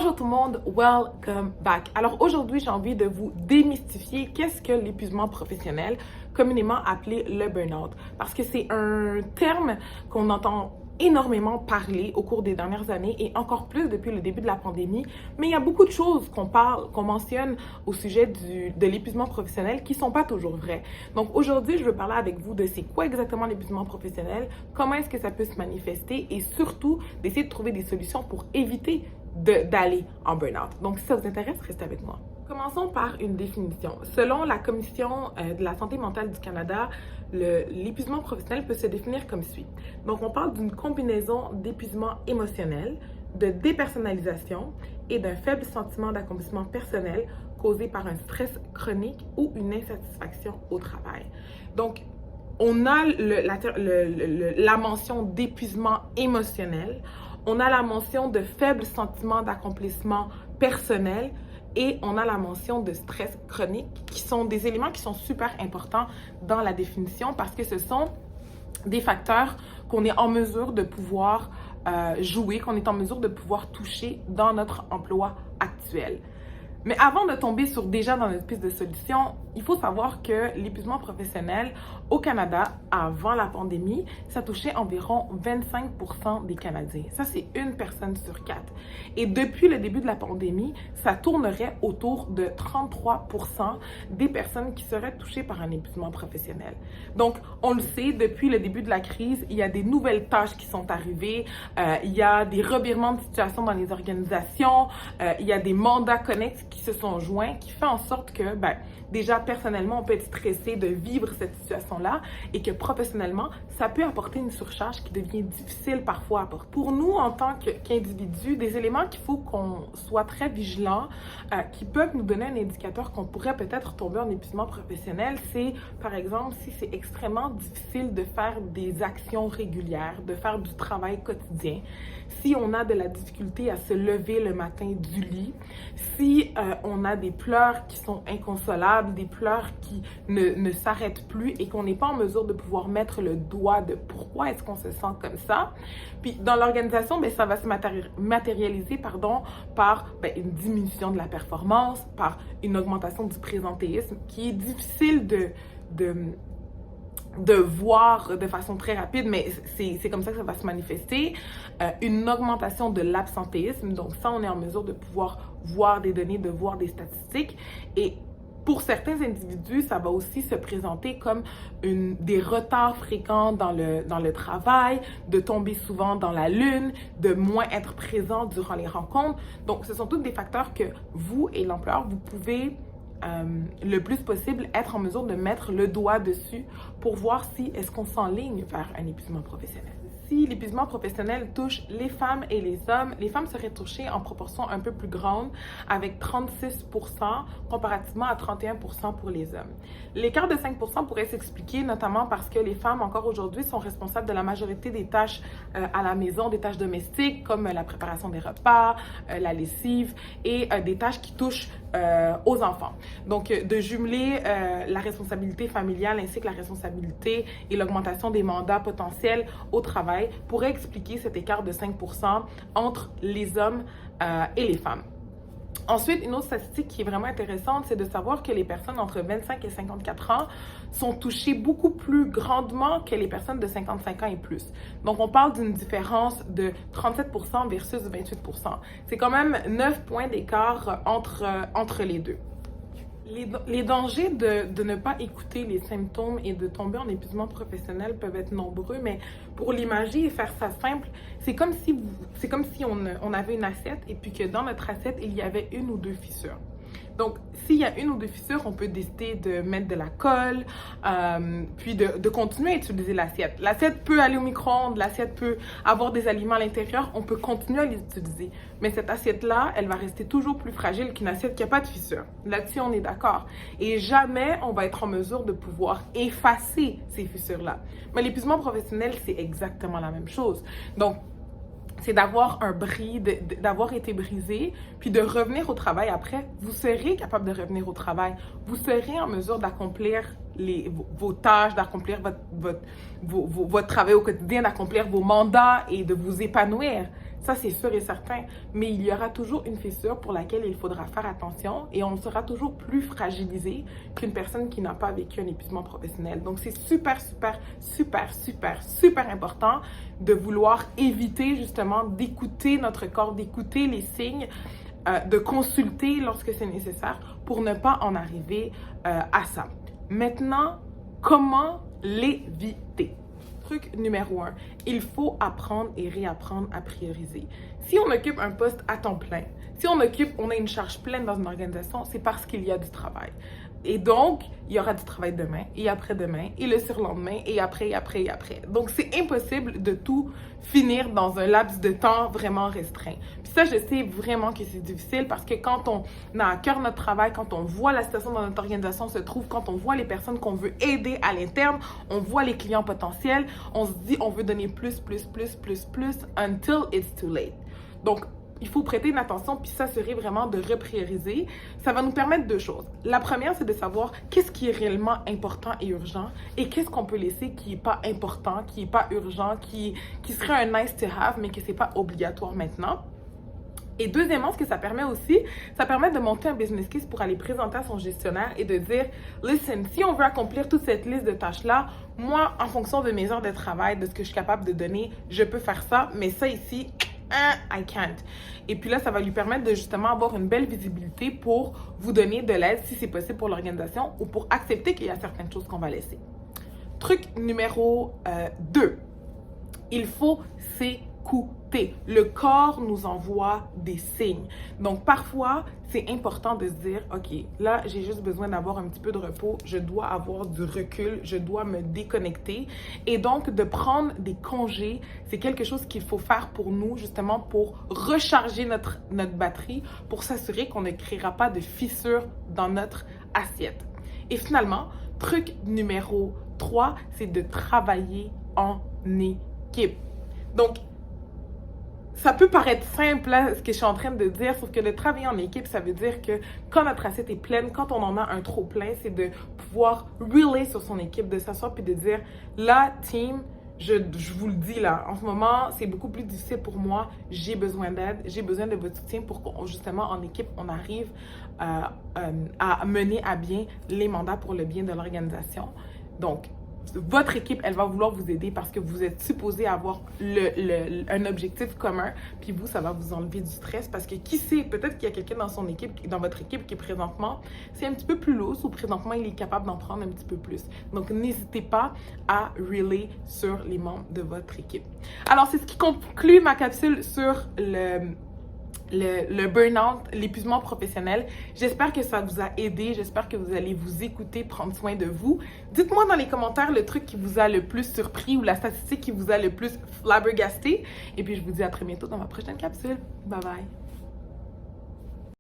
Bonjour tout le monde, welcome back. Alors aujourd'hui, j'ai envie de vous démystifier qu'est-ce que l'épuisement professionnel, communément appelé le burn-out. Parce que c'est un terme qu'on entend énormément parler au cours des dernières années et encore plus depuis le début de la pandémie. Mais il y a beaucoup de choses qu'on mentionne au sujet de l'épuisement professionnel qui sont pas toujours vraies. Donc aujourd'hui, je veux parler avec vous de c'est quoi exactement l'épuisement professionnel, comment est-ce que ça peut se manifester et surtout d'essayer de trouver des solutions pour éviter d'aller en burn-out. Donc si ça vous intéresse, restez avec moi. Commençons par une définition. Selon la Commission de la santé mentale du Canada, l'épuisement professionnel peut se définir comme suit. Donc, on parle d'une combinaison d'épuisement émotionnel, de dépersonnalisation et d'un faible sentiment d'accomplissement personnel causé par un stress chronique ou une insatisfaction au travail. Donc, on a la mention d'épuisement émotionnel, on a la mention de faible sentiment d'accomplissement personnel, et on a la mention de stress chronique, qui sont des éléments qui sont super importants dans la définition parce que ce sont des facteurs qu'on est en mesure de pouvoir jouer, qu'on est en mesure de pouvoir toucher dans notre emploi actuel. Mais avant de tomber déjà dans notre piste de solution, il faut savoir que l'épuisement professionnel au Canada, avant la pandémie, ça touchait environ 25% des Canadiens. Ça, c'est une personne sur 4. Et depuis le début de la pandémie, ça tournerait autour de 33% des personnes qui seraient touchées par un épuisement professionnel. Donc, on le sait, depuis le début de la crise, il y a des nouvelles tâches qui sont arrivées, il y a des revirements de situation dans les organisations, il y a des mandats connexes qui se sont joints, qui fait en sorte que, déjà, personnellement, on peut être stressé de vivre cette situation-là et que professionnellement, ça peut apporter une surcharge qui devient difficile parfois à porter. Pour nous, en tant qu'individus, des éléments qu'il faut qu'on soit très vigilant, qui peuvent nous donner un indicateur qu'on pourrait peut-être tomber en épuisement professionnel, c'est, par exemple, si c'est extrêmement difficile de faire des actions régulières, de faire du travail quotidien, si on a de la difficulté à se lever le matin du lit, si on a des pleurs qui sont inconsolables, des pleurs qui ne s'arrêtent plus et qu'on n'est pas en mesure de pouvoir mettre le doigt de pourquoi est-ce qu'on se sent comme ça. Puis dans l'organisation, ça va se matérialiser par une diminution de la performance, par une augmentation du présentéisme qui est difficile de voir de façon très rapide, mais c'est comme ça que ça va se manifester. Une augmentation de l'absentéisme, donc ça, on est en mesure de pouvoir voir des données, de voir des statistiques. Et pour certains individus, ça va aussi se présenter comme des retards fréquents dans le travail, de tomber souvent dans la lune, de moins être présent durant les rencontres. Donc, ce sont tous des facteurs que vous et l'employeur, vous pouvez le plus possible être en mesure de mettre le doigt dessus pour voir si est-ce qu'on s'enligne vers un épuisement professionnel. Si l'épuisement professionnel touche les femmes et les hommes, les femmes seraient touchées en proportion un peu plus grande avec 36% comparativement à 31% pour les hommes. L'écart de 5% pourrait s'expliquer notamment parce que les femmes encore aujourd'hui sont responsables de la majorité des tâches à la maison, des tâches domestiques comme la préparation des repas, la lessive et des tâches qui touchent aux enfants. Donc, de jumeler la responsabilité familiale ainsi que la responsabilité et l'augmentation des mandats potentiels au travail pourrait expliquer cet écart de 5% entre les hommes et les femmes. Ensuite, une autre statistique qui est vraiment intéressante, c'est de savoir que les personnes entre 25 et 54 ans sont touchées beaucoup plus grandement que les personnes de 55 ans et plus. Donc, on parle d'une différence de 37% versus 28%. C'est quand même 9 points d'écart entre les deux. Les dangers de ne pas écouter les symptômes et de tomber en épuisement professionnel peuvent être nombreux, mais pour l'imager et faire ça simple, c'est comme si on avait une assiette et puis que dans notre assiette, il y avait une ou deux fissures. Donc, s'il y a une ou deux fissures, on peut décider de mettre de la colle, puis de continuer à utiliser l'assiette. L'assiette peut aller au micro-ondes, l'assiette peut avoir des aliments à l'intérieur, on peut continuer à les utiliser. Mais cette assiette-là, elle va rester toujours plus fragile qu'une assiette qui n'a pas de fissure. Là-dessus, on est d'accord. Et jamais on va être en mesure de pouvoir effacer ces fissures-là. Mais l'épuisement professionnel, c'est exactement la même chose. Donc, c'est d'avoir un bris, d'avoir été brisé, puis de revenir au travail après. Vous serez capable de revenir au travail. Vous serez en mesure d'accomplir vos tâches, d'accomplir votre travail au quotidien, d'accomplir vos mandats et de vous épanouir. Ça, c'est sûr et certain. Mais il y aura toujours une fissure pour laquelle il faudra faire attention et on sera toujours plus fragilisé qu'une personne qui n'a pas vécu un épuisement professionnel. Donc, c'est super, super, super, super, super important de vouloir éviter justement d'écouter notre corps, d'écouter les signes, de consulter lorsque c'est nécessaire pour ne pas en arriver à ça. Maintenant, comment l'éviter? Truc numéro 1, il faut apprendre et réapprendre à prioriser. Si on occupe un poste à temps plein, si on a une charge pleine dans une organisation, c'est parce qu'il y a du travail. Et donc, il y aura du travail demain, et après-demain, et le surlendemain, et après, et après, et après. Donc, c'est impossible de tout finir dans un laps de temps vraiment restreint. Puis ça, je sais vraiment que c'est difficile parce que quand on a à cœur notre travail, quand on voit la situation dans notre organisation se trouve, quand on voit les personnes qu'on veut aider à l'interne, on voit les clients potentiels, on se dit on veut donner plus, until it's too late. Donc, il faut prêter une attention puis s'assurer vraiment de reprioriser. Ça va nous permettre deux choses. La première, c'est de savoir qu'est-ce qui est réellement important et urgent et qu'est-ce qu'on peut laisser qui n'est pas important, qui n'est pas urgent, qui serait un nice to have, mais que ce n'est pas obligatoire maintenant. Et deuxièmement, ce que ça permet aussi, ça permet de monter un business case pour aller présenter à son gestionnaire et de dire, listen, si on veut accomplir toute cette liste de tâches-là, moi, en fonction de mes heures de travail, de ce que je suis capable de donner, je peux faire ça, mais ça ici, I can't. Et puis là, ça va lui permettre de justement avoir une belle visibilité pour vous donner de l'aide si c'est possible pour l'organisation ou pour accepter qu'il y a certaines choses qu'on va laisser. Truc numéro 2, il faut s'écouter. Le corps nous envoie des signes. Donc parfois, c'est important de se dire, OK, là, j'ai juste besoin d'avoir un petit peu de repos, je dois avoir du recul, je dois me déconnecter. Et donc, de prendre des congés, c'est quelque chose qu'il faut faire pour nous, justement, pour recharger notre batterie, pour s'assurer qu'on ne créera pas de fissures dans notre assiette. Et finalement, truc numéro 3, c'est de travailler en équipe. Donc, ça peut paraître simple, là, ce que je suis en train de dire, sauf que le travailler en équipe, ça veut dire que quand notre assiette est pleine, quand on en a un trop plein, c'est de pouvoir relay sur son équipe, de s'asseoir puis de dire, là, team, je vous le dis là, en ce moment, c'est beaucoup plus difficile pour moi, j'ai besoin d'aide, j'ai besoin de votre soutien pour qu'on, justement, en équipe, on arrive à mener à bien les mandats pour le bien de l'organisation. Donc, votre équipe, elle va vouloir vous aider parce que vous êtes supposé avoir un objectif commun. Puis vous, ça va vous enlever du stress parce que qui sait, peut-être qu'il y a quelqu'un dans votre équipe qui présentement, c'est un petit peu plus lourd ou présentement, il est capable d'en prendre un petit peu plus. Donc, n'hésitez pas à relay sur les membres de votre équipe. Alors, c'est ce qui conclut ma capsule sur le burn-out, l'épuisement professionnel. J'espère que ça vous a aidé. J'espère que vous allez vous écouter, prendre soin de vous. Dites-moi dans les commentaires le truc qui vous a le plus surpris ou la statistique qui vous a le plus flabbergasté. Et puis, je vous dis à très bientôt dans ma prochaine capsule. Bye bye!